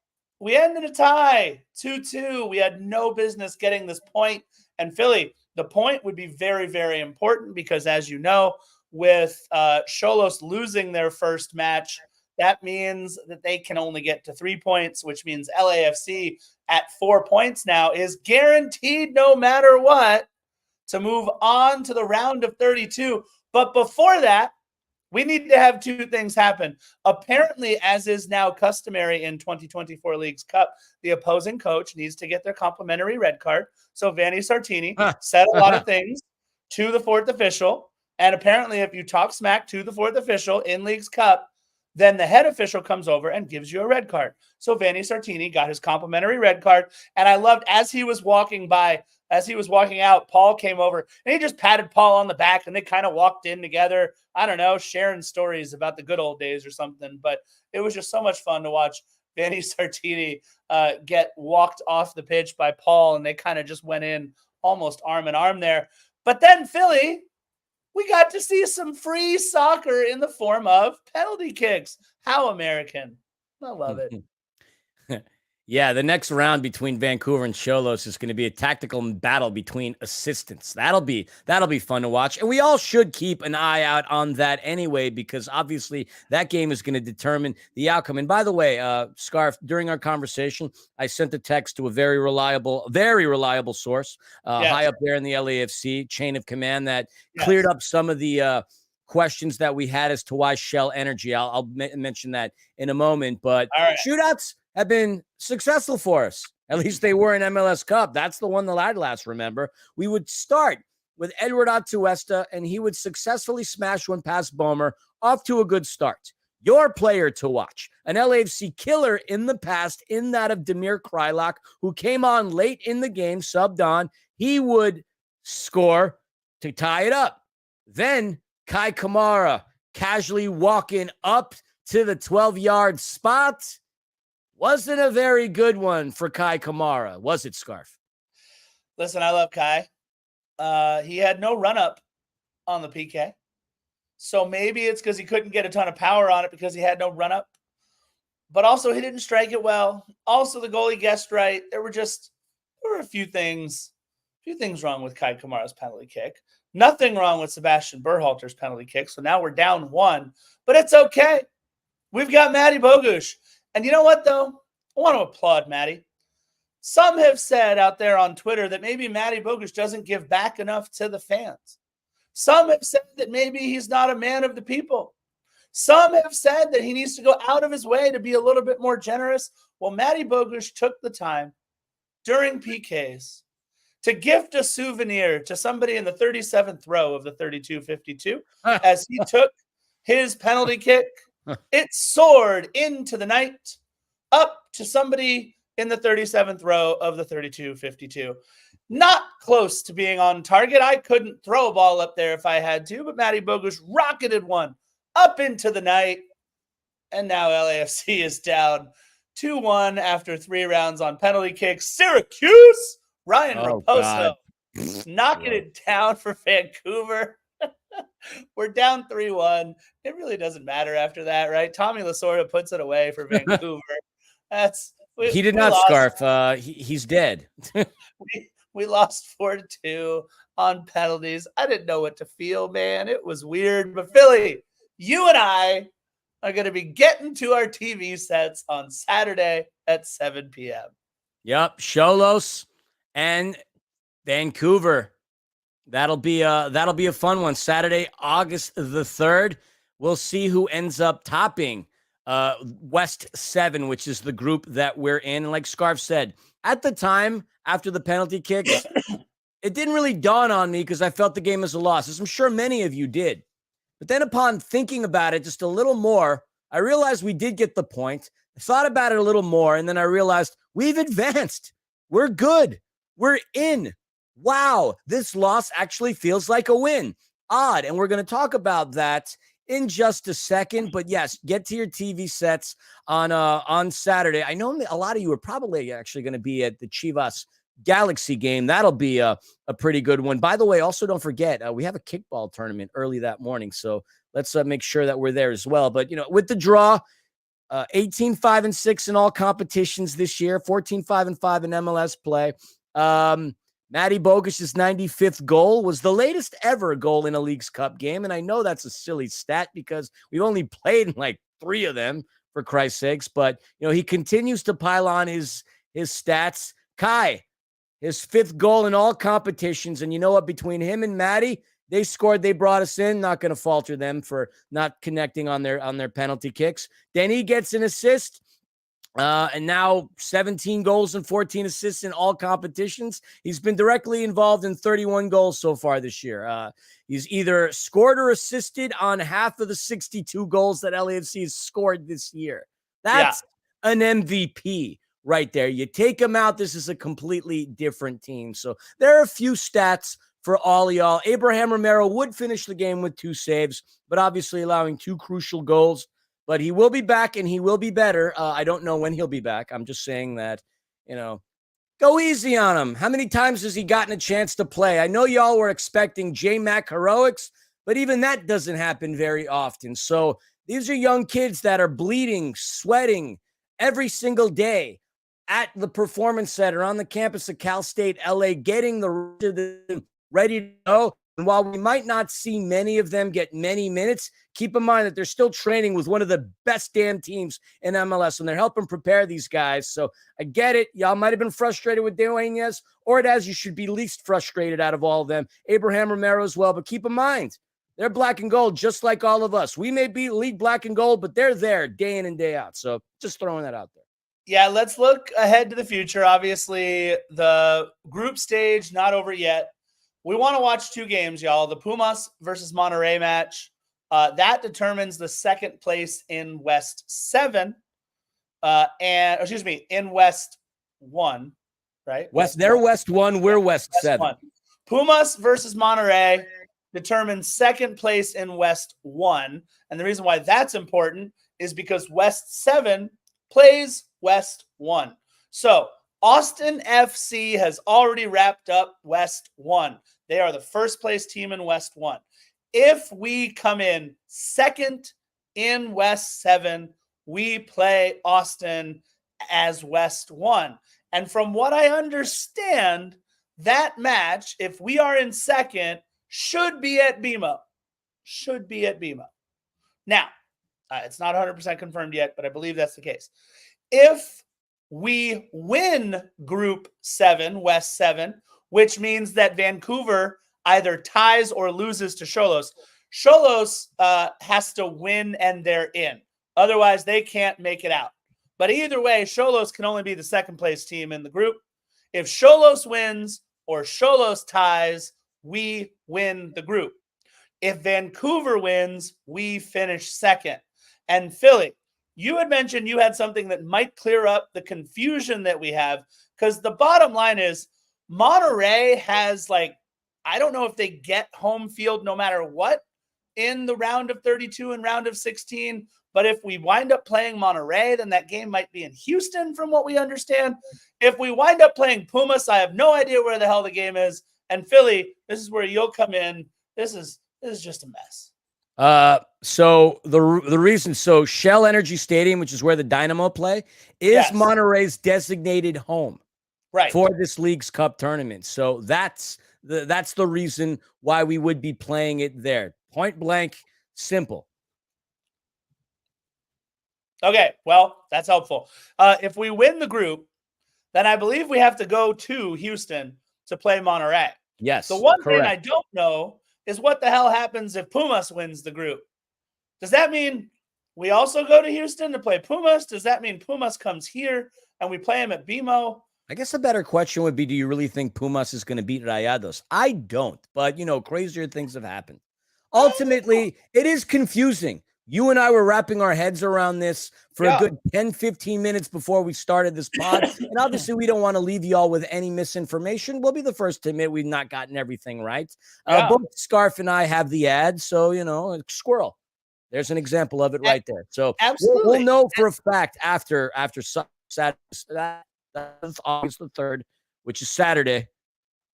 we ended a tie, 2-2. We had no business getting this point. And, Philly, the point would be very, very important because, as you know, with Xolos losing their first match, that means that they can only get to 3 points, which means LAFC at 4 points now is guaranteed no matter what to move on to the round of 32. But before that, we need to have two things happen. Apparently, as is now customary in 2024 Leagues Cup, the opposing coach needs to get their complimentary red card. So Vanni Sartini said a lot of things to the fourth official. And apparently, if you talk smack to the fourth official in Leagues Cup, then the head official comes over and gives you a red card. So Vanni Sartini got his complimentary red card. And I loved as he was walking out, Paul came over and he just patted Paul on the back and they kind of walked in together. I don't know, sharing stories about the good old days or something. But it was just so much fun to watch Vanni Sartini get walked off the pitch by Paul. And they kind of just went in almost arm in arm there. But then Philly, we got to see some free soccer in the form of penalty kicks. How American. I love it. Yeah, the next round between Vancouver and Xolos is going to be a tactical battle between assistants. That'll be fun to watch. And we all should keep an eye out on that anyway, because obviously that game is going to determine the outcome. And by the way, Scarf, during our conversation, I sent a text to a very reliable source high up there in the LAFC chain of command that cleared up some of the questions that we had as to why Shell Energy. I'll mention that in a moment. But shootouts have been successful for us. At least they were in MLS Cup. That's the one that I'd last remember. We would start with Edward Atuesta, and he would successfully smash one past Bomer, off to a good start. Your player to watch, an LAFC killer in the past, in that of Damir Kreilach, who came on late in the game, subbed on. He would score to tie it up. Then Kai Kamara casually walking up to the 12-yard spot. Wasn't a very good one for Kai Kamara, was it, Scarf? Listen, I love Kai. He had no run-up on the PK. So maybe it's because he couldn't get a ton of power on it because he had no run-up. but also he didn't strike it well. Also, the goalie guessed right. There were a few things wrong with Kai Kamara's penalty kick. Nothing wrong with Sebastian Berhalter's penalty kick. So now we're down 1, but it's okay. We've got Matty Bogusz. And you know what, though? I want to applaud Matty. Some have said out there on Twitter that maybe Matty Bogusz doesn't give back enough to the fans. Some have said that maybe he's not a man of the people. Some have said that he needs to go out of his way to be a little bit more generous. Well, Matty Bogusz took the time during PKs to gift a souvenir to somebody in the 37th row of the 32-52 as he took his penalty kick. It soared into the night up to somebody in the 37th row of the 32-52. Not close to being on target. I couldn't throw a ball up there if I had to, but Matty Bogusz rocketed one up into the night. And now LAFC is down 2-1 after 3 rounds on penalty kicks. Syracuse, Ryan Raposo knocking it down for Vancouver. We're down 3-1. It really doesn't matter after that, right? Tommy Lasorda puts it away for Vancouver. He did not scarf. He's dead. we lost 4-2 on penalties. I didn't know what to feel, man. It was weird. But Philly, you and I are going to be getting to our TV sets on Saturday at 7 p.m. Yep, Xolos and Vancouver. That'll be a fun one. Saturday, August the 3rd. We'll see who ends up topping West 7, which is the group that we're in. And like Scarf said, at the time, after the penalty kicks, it didn't really dawn on me because I felt the game as a loss, as I'm sure many of you did. But then upon thinking about it just a little more, I realized we did get the point. I thought about it a little more, and then I realized we've advanced. We're good. We're in. Wow, this loss actually feels like a win. Odd, and we're going to talk about that in just a second. But yes, get to your TV sets on Saturday. I know a lot of you are probably actually going to be at the Chivas Galaxy game. That'll be a pretty good one. By the way, also don't forget, we have a kickball tournament early that morning, so let's make sure that we're there as well. But, with the draw, 18-5-6 in all competitions this year, 14-5-5 in MLS play. Matty Bogusz's 95th goal was the latest ever goal in a Leagues Cup game, and I know that's a silly stat because we've only played in like 3 of them, for Christ's sakes. But, he continues to pile on his stats. Kai, his 5th goal in all competitions. And you know what? Between him and Matty, they scored. They brought us in. Not going to falter them for not connecting on their penalty kicks. Then he gets an assist. And now 17 goals and 14 assists in all competitions. He's been directly involved in 31 goals so far this year. He's either scored or assisted on half of the 62 goals that LAFC has scored this year. That's an MVP right there. You take him out, this is a completely different team. So there are a few stats for all y'all. Abraham Romero would finish the game with 2 saves, but obviously allowing 2 crucial goals. But he will be back, and he will be better. I don't know when he'll be back. I'm just saying that, go easy on him. How many times has he gotten a chance to play? I know y'all were expecting J-Mac heroics, but even that doesn't happen very often. So these are young kids that are bleeding, sweating every single day at the Performance Center on the campus of Cal State LA, getting the ready to go. And while we might not see many of them get many minutes, keep in mind that they're still training with one of the best damn teams in MLS, and they're helping prepare these guys. So I get it. Y'all might have been frustrated with Dueñas, or you should be least frustrated out of all of them. Abraham Romero as well. But keep in mind, they're black and gold just like all of us. We may be league black and gold, but they're there day in and day out. So just throwing that out there. Yeah, let's look ahead to the future. Obviously, the group stage not over yet. We want to watch 2 games, y'all. The Pumas versus Monterrey match. That determines the 2nd place in West 7. In West 1, right? They're West 1, we're West 7. 1. Pumas versus Monterrey determines 2nd place in West 1. And the reason why that's important is because West 7 plays West 1. So Austin FC has already wrapped up West 1. They are the 1st place team in West 1. If we come in 2nd in West 7, we play Austin as West 1. And from what I understand, that match, if we are in second, should be at BMO. Should be at BMO. Now, it's not 100% confirmed yet, but I believe that's the case. If we win Group 7, West 7, which means that Vancouver either ties or loses to Xolos. Xolos has to win and they're in. Otherwise, they can't make it out. But either way, Xolos can only be the second place team in the group. If Xolos wins or Xolos ties, we win the group. If Vancouver wins, we finish second. And Philly, you had mentioned you had something that might clear up the confusion that we have, because the bottom line is Monterey has, like, I don't know if they get home field no matter what in the round of 32 and round of 16. But if we wind up playing Monterey, then that game might be in Houston from what we understand. If we wind up playing Pumas, I have no idea where the hell the game is. And Philly, this is where you'll come in. This is just a mess. So the reason, so Shell Energy Stadium, which is where the Dynamo play, is Monterey's designated home for this League's Cup tournament. So that's the reason why we would be playing it there. Point blank, simple. Okay, well, that's helpful. If we win the group, then I believe we have to go to Houston to play Monterey. Yes. The one thing I don't know is what the hell happens if Pumas wins the group. Does that mean we also go to Houston to play Pumas? Does that mean Pumas comes here and we play him at BMO? I guess a better question would be, do you really think Pumas is going to beat Rayados? I don't, but, crazier things have happened. Ultimately, it is confusing. You and I were wrapping our heads around this for a good 10, 15 minutes before we started this pod. And obviously, we don't want to leave you all with any misinformation. We'll be the first to admit we've not gotten everything right. Both Scarf and I have the ad. So, squirrel. There's an example of it right there. So we'll know for a fact after Saturday, that's August the 3rd, which is Saturday.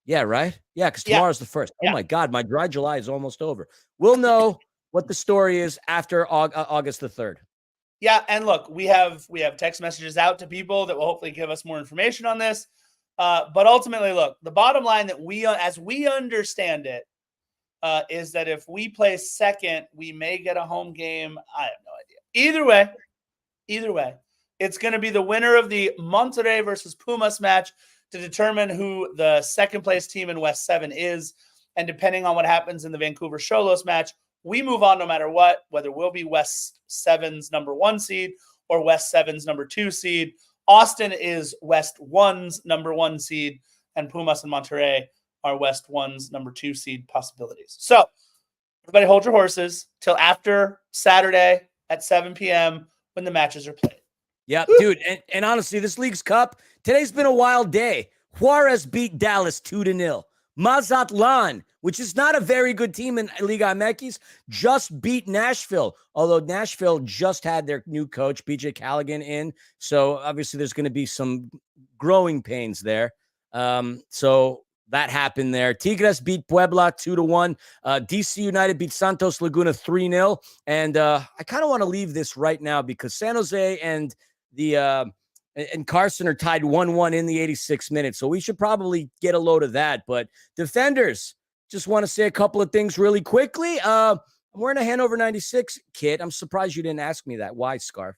Yeah, right? Yeah, because tomorrow's the 1st. Oh, my God. My dry July is almost over. We'll know what the story is after August the 3rd. Yeah, and look, we have text messages out to people that will hopefully give us more information on this. But ultimately, look, the bottom line that as we understand it, is that if we play second, we may get a home game. I have no idea. Either way, it's going to be the winner of the Monterrey versus Pumas match to determine who the second place team in West 7 is. And depending on what happens in the Vancouver Xolos match, we move on no matter what, whether we'll be West 7's number 1 seed or West 7's number 2 seed. Austin is West 1's number 1 seed, and Pumas and Monterrey are West 1's number 2 seed possibilities. So everybody hold your horses till after Saturday at 7 p.m. when the matches are played. Yeah, dude. And honestly, this League's Cup, today's been a wild day. Juarez beat Dallas 2-0. Mazatlan, which is not a very good team in Liga MX, just beat Nashville, although Nashville just had their new coach, BJ Callaghan, in. So obviously there's going to be some growing pains there. So that happened there. Tigres beat Puebla 2-1. DC United beat Santos Laguna 3-0. And I kind of want to leave this right now because San Jose and Carson are tied 1-1 in the 86th minute. So we should probably get a load of that. But defenders, just want to say a couple of things really quickly. I'm wearing a Hanover 96 kit. I'm surprised you didn't ask me that. Why, Scarf?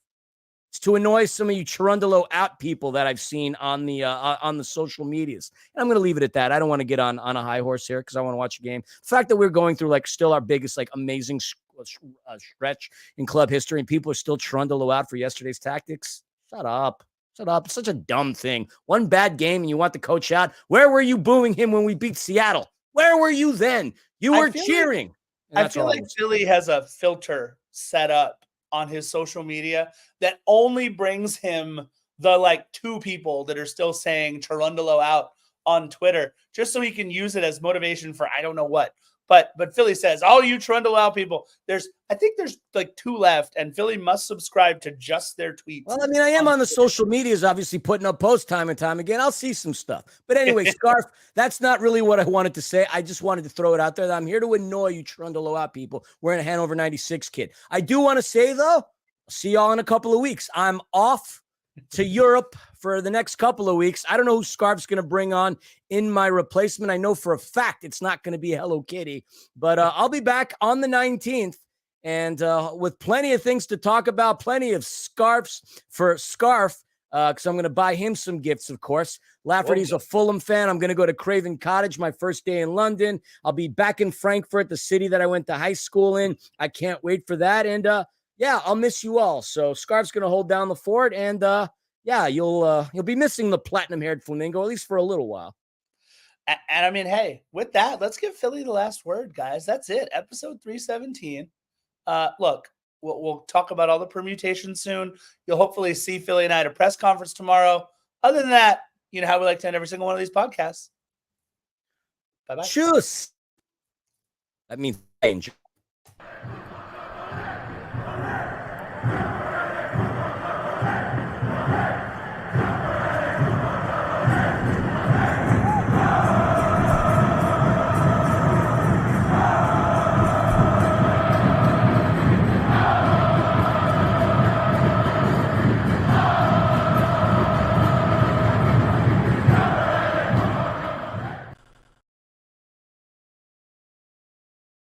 It's to annoy some of you Chirundalo out people that I've seen on the social medias. And I'm going to leave it at that. I don't want to get on a high horse here because I want to watch a game. The fact that we're going through still our biggest amazing stretch in club history and people are still Chirundalo out for yesterday's tactics. Shut up. It's such a dumb thing. One bad game and you want the coach out. Where were you booing him when we beat Seattle? Where were you then? You were cheering. I feel like Philly has a filter set up on his social media that only brings him the 2 people that are still saying Chirundalo out on Twitter, just so he can use it as motivation for I don't know what. But Philly says, all you Chirundalo out people, I think there's 2 left, and Philly must subscribe to just their tweets. Well, I mean, I am on the social medias, obviously putting up posts time and time again. I'll see some stuff. But anyway, Scarf, that's not really what I wanted to say. I just wanted to throw it out there that I'm here to annoy you Chirundalo out people wearing a Hanover 96 kit. I do want to say, though, See y'all in a couple of weeks. I'm off to Europe for the next couple of weeks. I don't know who Scarf's going to bring on in my replacement. I know for a fact it's not going to be Hello Kitty, but I'll be back on the 19th and with plenty of things to talk about, plenty of scarves for Scarf, because I'm going to buy him some gifts, of course. Lafferty's a Fulham fan. I'm going to go to Craven Cottage my first day in London. I'll be back in Frankfurt, the city that I went to high school in. I can't wait for that. And yeah, I'll miss you all. So Scarf's going to hold down the fort, and yeah, you'll be missing the platinum-haired flamingo, at least for a little while. And I mean, hey, with that, let's give Philly the last word, guys. That's it. Episode 317. Look, we'll talk about all the permutations soon. You'll hopefully see Philly and I at a press conference tomorrow. Other than that, you know how we like to end every single one of these podcasts. Bye-bye. Tschüss. That means enjoy.